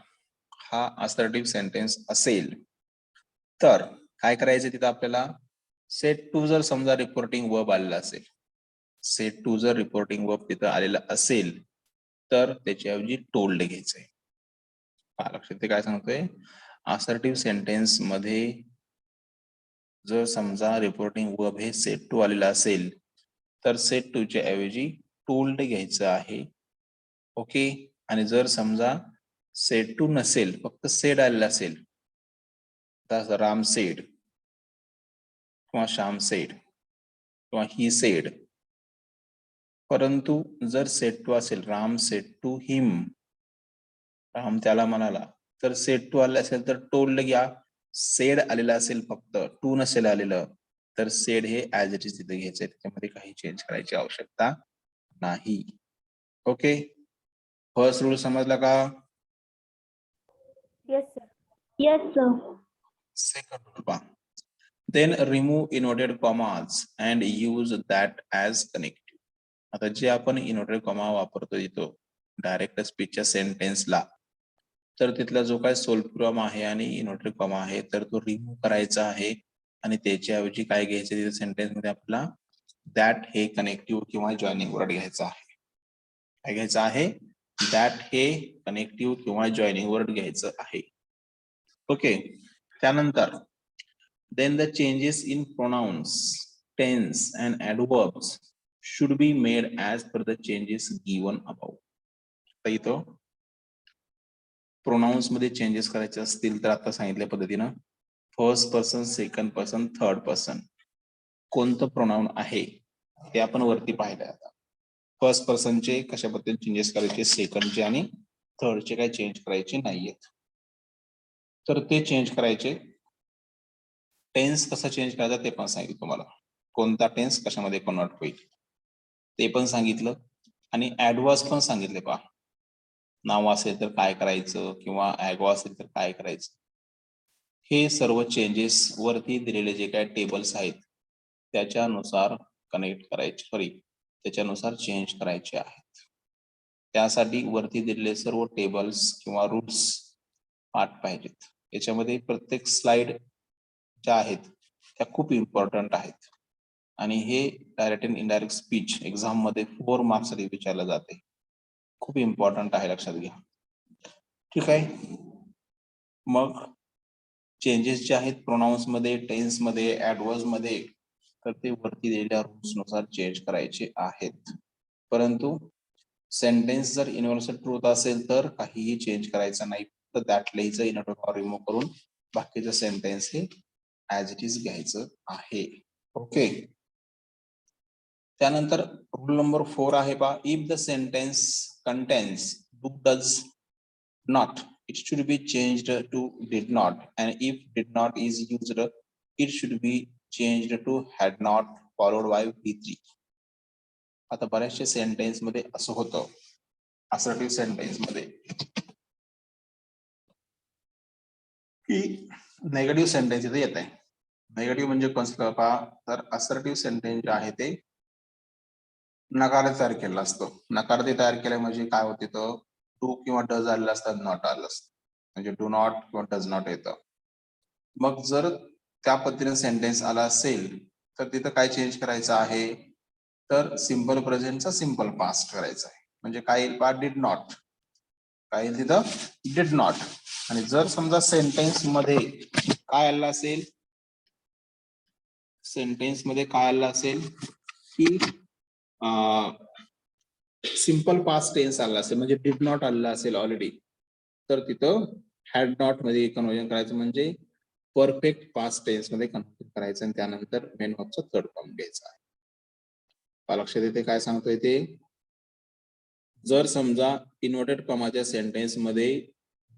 हा असर्टिव्ह सेंटेन्स असेल तर काय करायचं, तिथं आपल्याला सेट टू जर समजा रिपोर्टिंग वर्ब आलेला असेल, सेट टू जर रिपोर्टिंग वर्ब तिथं आलेला असेल तर त्याच्याऐवजी टोल्ड घ्यायचंय. लक्षात ते काय सांगतोय, असर्टिव्ह सेंटेन्स मध्ये जर समजा रिपोर्टिंग वर्ब हे सेट टू आलेला असेल तर सेट टू च्या ऐवजी टोल्ड घ्यायचं आहे. ओके. आणि जर समजा सेड टू नसेल, फक्त सेड आलेला असेल, राम सेड किंवा श्याम सेड किंवा ही सेड, परंतु जर सेड टू असेल, राम सेड टू हिम, राम त्याला म्हणाला, तर सेड टू आलेला असेल तर टोल्ड घ्या. सेड आलेला असेल, फक्त टू नसेल आलेलं, तर सेड हे ऍज इट इज तिथे घ्यायचंय, त्याच्यामध्ये काही चेंज करायची आवश्यकता नाही. ओके. फर्स्ट रूल समजला का? Yes sir. Yes sir. Second rule पहा, then remove inverted commas and use that as connective. आता जे आपण इन्व्हर्टेड कॉमा वापरतो इथं डायरेक्ट स्पीचच्या सेंटेन्सला, तर तिथला जो काय सोलप्रॉम आहे आणि इन्व्हर्टेड कॉमा आहे तर तो रिमूव्ह करायचा आहे आणि त्याच्याऐवजी काय घ्यायचं तिथे सेंटेन्स मध्ये आपला दॅट हे कनेक्टिव्ह किंवा जॉईनिंग वर्ड घ्यायचा आहे. काय घ्यायचं आहे, दॅट हे कनेक्टिव्ह किंवा जॉईनिंग वर्ड घ्यायचं आहे. ओके. त्यानंतर then the changes in pronouns, tense and adverbs should be made as per the changes given above. तर इथं प्रोनाउन्स मध्ये चेंजेस करायचे असतील तर आता सांगितल्या पद्धतीनं first person, second person, third person कोणतं प्रोनाउन आहे ते आपण वरती पाहिलंय. आता फर्स्ट पर्सनचे कशा पद्धतीने चेंजेस करायचे, सेकंडचे आणि थर्डचे काय चेंज करायचे नाहीयेत, तर ते चेंज करायचे. टेन्स कसा चेंज करायचा ते पण सांगितलं तुम्हाला, कोणता टेन्स कशामध्ये कन्वर्ट होईल ते पण सांगितलं आणि ऍडवर्स पण सांगितले. पहा, नाव असेल तर काय करायचं किंवा ऍगो असेल तर काय करायचं, हे सर्व चेंजेस वरती दिलेले जे काय टेबल्स आहेत त्याच्यानुसार कनेक्ट करायचे, त्याच्यानुसार चेंज करायचे आहेत. त्यासाठी वरती दिलेले सर्व टेबल्स किंवा रूल्स पाठ पाहिजेत. याच्यामध्ये प्रत्येक स्लाइड ज्या आहेत त्या खूप इम्पॉर्टंट आहेत आणि हे direct and indirect speech exam मध्ये 4 मार्क्स साठी विचारलं जाते. खूप इम्पॉर्टंट आहे, लक्षात घ्या. ठीक आहे. मग चेंजेस जे आहेत प्रोनाउन्स मध्ये, टेन्स मध्ये, ऍडवर्ब्स मध्ये, तर ते वरती दिलेल्या रूल्स नुसार चेंज करायचे आहेत. परंतु सेंटेन्स जर युनिव्हर्सल ट्रूथ असेल तर काहीही चेंज करायचं नाही. तर दॅट लिहायचं, इनर कॉमा रिमूव्ह करून बाकीचं सेंटेन्स हे ऍज इट इज घ्यायचं आहे. ओके. त्यानंतर रूल नंबर 4 आहे पहा, if the sentence contains do does not, it should be changed to did not, and if did not is used, it should be changed to had not followed by V3. आता बऱ्याचशा sentence मध्ये असं होतं, assertive sentence मध्ये की negative sentence इथे येत आहे. नेगेटिव्ह म्हणजे कसं पहा, तर असर्टिव्ह सेंटेन्स जे आहे ते नकाराने तयार केलेला असतो. नकाराने तयार केल्या म्हणजे काय होते, तर डू किंवा डज आलेलं असतात, नॉट आलेलं असतं. म्हणजे डू नॉट किंवा डज नॉट येतं. मग जर त्या पद्धतीने सेंटेन्स आला असेल तर तिथं काय चेंज करायचं आहे, तर सिंपल प्रेझेंटचा सिंपल पास्ट करायचा आहे. म्हणजे काय येईल पहा, डिड नॉट, काय येईल तिथं, डिड नॉट. आणि जर समजा सेंटेन्स मध्ये काय आलं असेल, सेंटेन्स मध्ये काय आलं असेल की सिंपल पास्ट टेन्स आला असेल, म्हणजे डिड नॉट आलेला असेल ऑलरेडी, तर तिथं हॅड नॉट मध्ये कन्वर्जन करायचं, म्हणजे परफेक्ट पास्ट टेन्स मध्ये कन्वर्जन करायचं आणि त्यानंतर मेन वर्बचा थर्ड फॉर्म घ्यायचा आहे. लक्षात येते काय सांगतोय ते. जर समजा इन्व्हर्टेड कॉमाच्या सेंटेन्स मध्ये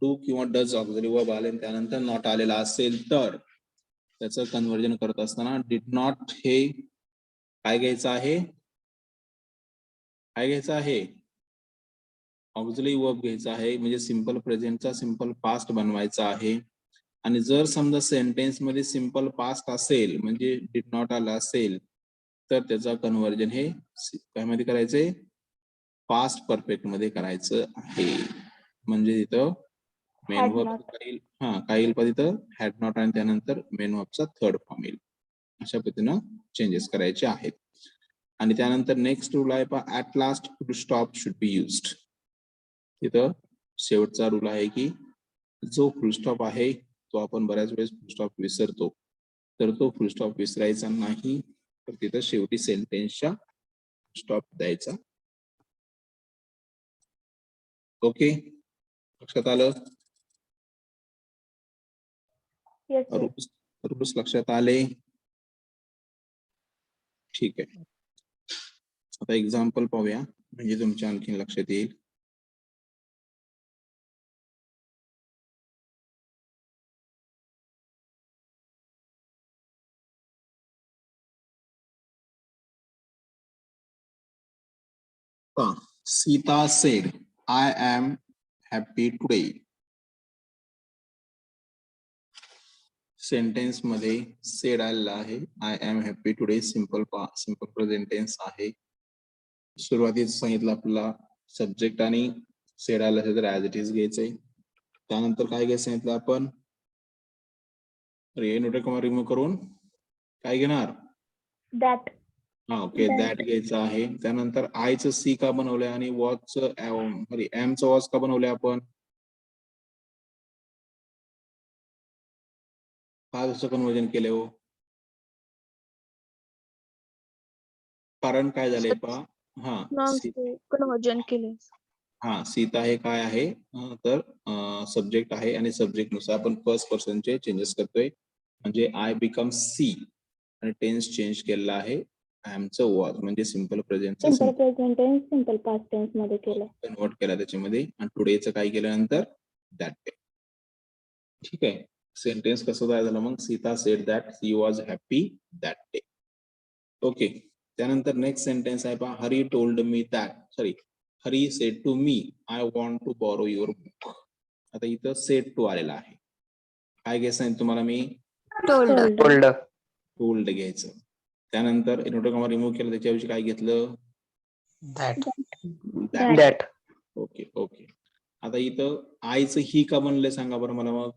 डू किंवा डज ऑक्झिलरी वर्ब आले आणि त्यानंतर नॉट आलेला असेल तर त्याचं कन्वर्जन करत असताना डिड नॉट हे काय घ्यायचं आहे, काय घ्यायचं आहे, ऑक्झिलरी वर्ब घ्यायचा आहे, म्हणजे सिंपल प्रेझेंटचा सिंपल पास्ट बनवायचा आहे. आणि जर समजा सेंटेन्स मध्ये सिंपल पास्ट असेल, म्हणजे डिड नॉट आला असेल, तर त्याचा कन्वर्जन हे काय मध्ये करायचंय, पास्ट परफेक्ट मध्ये करायचं आहे. म्हणजे तिथं मेन Had वर्ब not. काय येईल तिथं, हॅड नॉट आणि त्यानंतर मेन वर्बचा थर्ड फॉर्म येईल. अशा पद्धतीनं चेंजेस करायचे आहेत. आणि त्यानंतर नेक्स्ट रूल आहे पहा, at last full stop should be used. तिथं शेवटचा रूल आहे की जो फुल स्टॉप आहे तो आपण बऱ्याच वेळेस फुल स्टॉप विसरतो, तर तो फुल स्टॉप विसरायचा नाही. तर तिथं शेवटी सेंटेन्सच्या स्टॉप द्यायचा. ओके, लक्षात आलं, Yes, sir. रूल्स लक्षात आले. ठीक आहे. आता एक्झाम्पल पाहूया, म्हणजे तुमच्या आणखी लक्षात येईल. Sita said, I am happy today. Sentence मध्ये सेड आलेला आहे, I am happy today, simple present tense आहे. सुरुवातीच सांगितलं आपल्याला सब्जेक्ट आणि सेड आलं असेल तर ऍज इट इज घ्यायचंय. त्यानंतर काय घ्यायचं सांगितलं आपण, इन्व्हर्टेड कॉमा रिमूव्ह करून काय घेणार, That. हा ओके, दॅट घ्यायचं आहे. त्यानंतर आयचं सी का बनवलंय आणि वॉचचं एमचं वॉच का बनवलंय आपण, का जसं कन्वर्जन केलंय हो, कारण काय झालंय पहा, कन्वर्जन केले. सीता हे काय आहे, तर सब्जेक्ट आहे आणि सब्जेक्ट नुसार आपण फर्स्ट पर्सनचे चेंजेस करतोय. म्हणजे आय बिकम सी आणि टेन्स चेंज केलेला आहे, चं वॉज म्हणजे सिंपल प्रेझेंटचा simple present tense simple past tense मध्ये केलं, कन्वर्ट केला त्याच्यामध्ये. आणि टुडेचं काय केलं नंतर, दॅट डे. ठीक आहे, सेंटेन्स कसं काय झालं मग, Sita said that he was happy that day. Okay. त्यानंतर नेक्स्ट सेंटेन्स आहे पहा, Hari told me that, Hari said to me I want to borrow your book. आता इथं सेड टू आलेला आहे, काय घ्यायचं आहे तुम्हाला, मी टोल्ड घ्यायचं. त्यानंतर इन्व्हर्टेड कॉमा रिमूव्ह केलं, त्याच्याऐवजी काय घेतलं, दॅट. Okay okay. आता इथं आईचं ही का बनलंय सांगा बरं मला मग.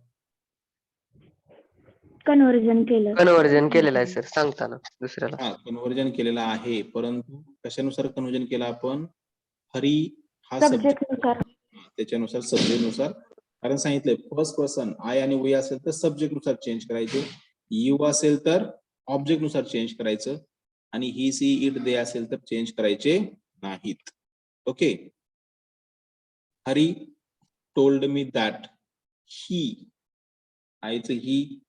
कन्व्हर्जन केलं. कन्व्हर्जन केलेलं आहे सर सांगताना दुसऱ्याला. हा कन्व्हर्जन केलेलं आहे, परंतु कशानुसार कन्व्हर्जन केलं आपण. हरी हा सब्जेक्ट सब्जेक्ट नुसार. त्याच्यानुसार सब्जेक्ट नुसार, कारण सांगितलंय फर्स्ट पर्सन आय आणि वी असेल तर सब्जेक्ट नुसार चेंज करायचे, यू असेल तर ऑब्जेक्ट नुसार चेंज करायचं, आणि ही सी इट दे असेल तर चेंज करायचे नाहीत. Okay. Hari told me that he, आईचं ही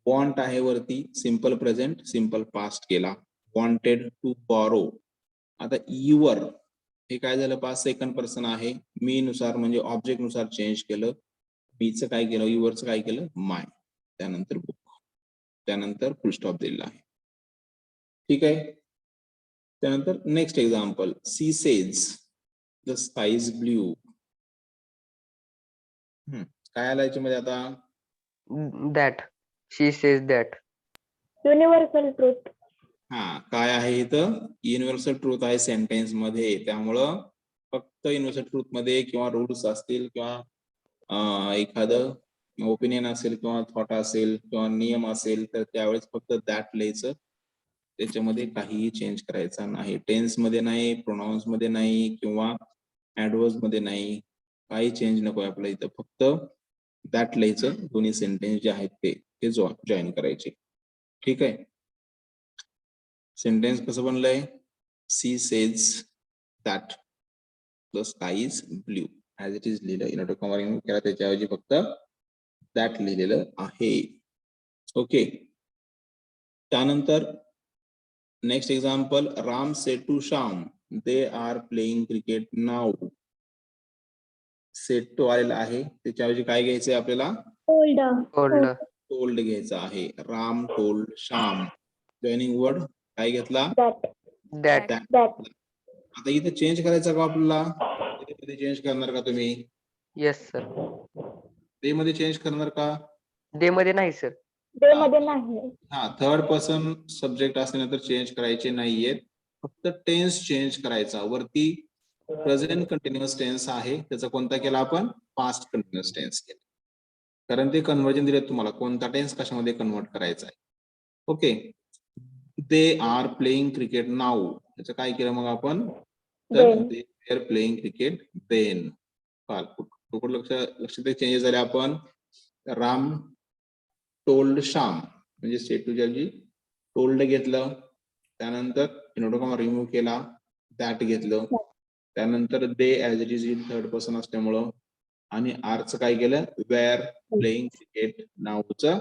वॉन्ट आहे वरती, सिंपल प्रेझेंट सिंपल पास्ट केला. Wanted to borrow. आता युअर हे काय झालं, पास्ट सेकंड पर्सन आहे, मी नुसार म्हणजे ऑब्जेक्ट नुसार चेंज केलं. मीचं काय केलं, युअरचं काय केलं, माय, त्यानंतर बुक, त्यानंतर फुल स्टॉप दिलेला आहे. ठीक आहे. त्यानंतर next example, she says the sky is blue. काय आलं याच्यामध्ये आता, that, she says that. Universal truth. हा काय आहे इथं, युनिव्हर्सल ट्रूथ आहे सेंटेन्स मध्ये, त्यामुळं फक्त युनिव्हर्सल ट्रूथ मध्ये किंवा रूल्स असतील किंवा एखादं ओपिनियन असेल किंवा थॉट असेल किंवा नियम असेल तर त्यावेळेस फक्त दॅट लिहायचं, त्याच्यामध्ये काहीही चेंज करायचा नाही. टेन्स मध्ये नाही, प्रोनाउन्स मध्ये नाही किंवा ऍडवर्स मध्ये नाही, काही चेंज नको आपल्या इथं, फक्त दॅट लिहायचं. दोन्ही सेंटेन्स जे आहेत ते जॉईन करायचे. ठीक आहे. सेंटेन्स कसं बनलंय, she says that the sky is blue, as it is लिहिलं, इनवर्टेड कॉमा रिमूव्ह केला, त्याच्याऐवजी फक्त दॅट लिहिलेलं आहे. ओके. त्यानंतर next example, Ram said to Shyam they are playing cricket now. Said to आलेला आहे, त्याच्याऐवजी काय घ्यायचंय आपल्याला, टोल्ड. टोल्ड. टोल्ड घ्यायचा आहे. Ram told Shyam, joining word काय घेतला, दॅट. दॅट. दॅट. आता इथे चेंज करायचा का आपल्याला, चेंज करणार का तुम्ही, येस सर. ते मध्ये चेंज करणार का, डे मध्ये नाही सर. डे मध्ये नाही. हा थर्ड पर्सन सब्जेक्ट असल्यानंतर चेंज करायचे नाहीयेत, फक्त टेन्स चेंज करायचा. वरती प्रेझेंट कंटिन्युअस टेन्स आहे, त्याचा कोणता केला आपण, पास्ट कंटिन्युअस टेन्स केला, कारण ते कन्व्हर्जन दिले तुम्हाला, कोणता टेन्स कशामध्ये कन्वर्ट करायचा आहे. Okay. They are playing cricket now, त्याचं काय केलं मग आपण, तर Then. They are playing cricket then. लक्ष ते चेंजेस झाले. आपण राम टोल्ड श्याम म्हणजे सेड टू ऐवजी टोल्ड घेतलं, त्यानंतर इनवर्टेड कॉमा रिमूव्ह केला, दॅट घेतलं, त्यानंतर they as it is in third person असल्यामुळं, आणि आरचं काय केलं, वेअर प्लेइंग क्रिकेट नाऊचं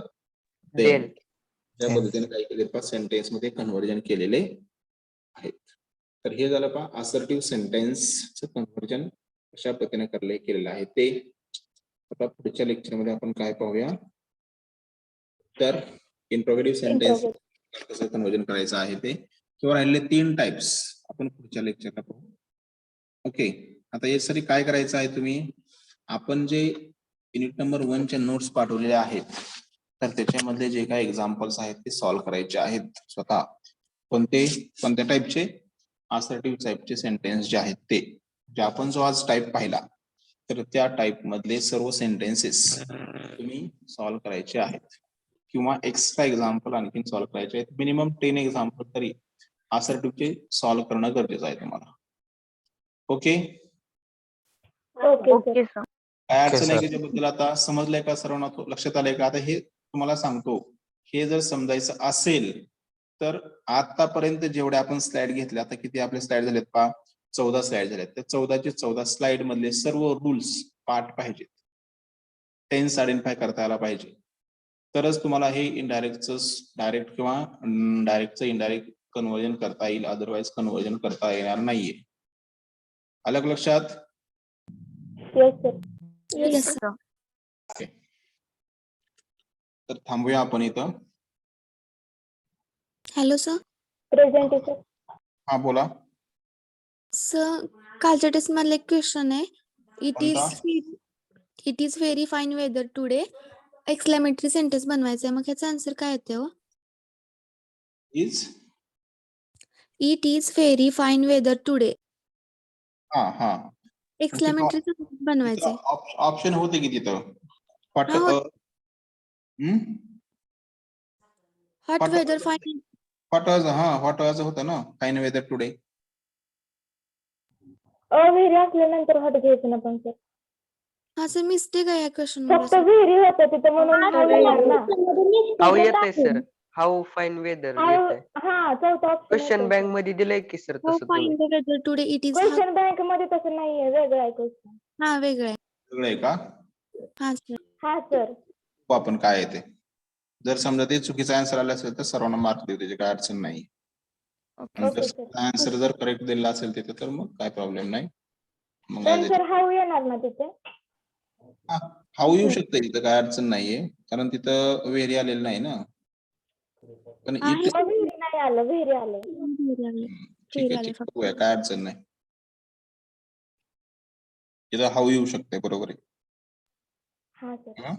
देन. त्या पद्धतीने काय केले सेंटेन्स मध्ये कन्व्हर्जन केलेले आहेत. तर हे झालं पहा असर्टिव्ह सेंटेन्सचं कन्व्हर्जन कशा पद्धतीने केलेलं आहे ते. आता पुढच्या लेक्चर मध्ये आपण काय पाहूया, तर इंट्रोगेटिव्ह सेंटेन्स कसं कन्व्हर्जन करायचं आहे ते, किंवा राहिले 3 टाइप्स आपण पुढच्या लेक्चरला पाहू. ओके. आता यासाठी काय करायचं आहे, तुम्ही आपण जे युनिट नंबर 1 च्या नोट्स पाठवलेले आहेत तर त्याच्यामधले जे काही एक्झाम्पल्स आहेत ते सॉल्व्ह करायचे आहेत स्वतः. कोणत्या टाइपचे, असर्टिव्ह टाइपचे सेंटेन्स जे आहेत ते, जे आपण जो आज टाइप पाहिला तर त्या टाइप मधले सर्व सेंटेन्सेस तुम्ही सॉल्व्ह करायचे आहेत, किंवा एक्स्ट्रा एक्झाम्पल आणखी सॉल्व्ह करायचे आहेत. मिनिमम 10 एक्झाम्पल तरी असर्टिव्हचे सॉल्व्ह करणं गरजेचं आहे तुम्हाला. ओके. Okay sir. काय अडचण आहे त्याच्याबद्दल आता समजलंय का सर्वांना, लक्षात आलंय का. आता हे तुम्हाला सांगतो, हे जर समजायचं असेल तर आतापर्यंत जेवढे आपण स्लाइड घेतले, आता किती आपले स्लाइड झालेत पहा, 14 स्लाइड झालेत, त्या 14चे 14 स्लाइड मधले सर्व रूल्स पाठ पाहिजेत, टेन्स आयडेंटिफाय करता आला पाहिजे, तरच तुम्हाला हे डायरेक्ट किंवा डायरेक्टचं इनडायरेक्ट कन्व्हर्जन करता येईल, अदरवाइज कन्व्हर्जन करता येणार नाहीये. आलं का लक्षात. Yes sir. Yes, sir. तर थांबूया आपण इथं. Hello sir. Present sir. हा बोला. सर, कालच्या टेस्ट मधला एक क्वेश्चन आहे. कोणता? It is very fine weather today, exclamatory sentence बनवायचं आहे. मग ह्याचा आन्सर काय येते हो. Is it is very fine weather today. हा एक्सक्लेमेटरी बनवायचंय. ऑप्शन होते की तिथं हॉट हा, होत. Hot Hot weather weather. Fine. Hot was होतं ना फाईन वेदर टुडे. विहिरी असल्यानंतर हॉट घ्यायचं ना पण सर. हा सर मिस्टेक आहे या क्वेश्चन फक्त मध्ये. विहिरी होतं तिथं म्हणून हाव येणार ना. हाऊ येतंय सर. हाऊ फाईन वेदर येतंय. हा चौथा ऑप्शन क्वेश्चन बँक मध्ये दिलंय की सर हो तसं तुम्ही. Fine the weather today it is question bank मध्ये तसं नाहीये, वेगळं आहे क्वेश्चन. हा वेगळं आहे. सगळं आहे का? हा सर. हा सर. बघू आपण काय आहे ते. जर समजा ते चुकीचा आन्सर आला असेल तर सर्वांना मार्क देऊ, त्याची काय अडचण नाही. आणि ओके सर. जर आन्सर जर करेक्ट दिला असेल तिथे तर मग काय प्रॉब्लेम नाही. मग पण सर हाव येणार ना तिथे. हाऊ येऊ शकते तिथं काय अडचण नाहीये कारण तिथं व्हेरी आलेलं नाही ना. पण आहे इट विहिरी नाही आलं, विहिरी आलं. ठीक आहे ठीक बघूया काय अडचण नाही. तिथं हाऊ येऊ शकते बरोबर आहे. हा सर. हा?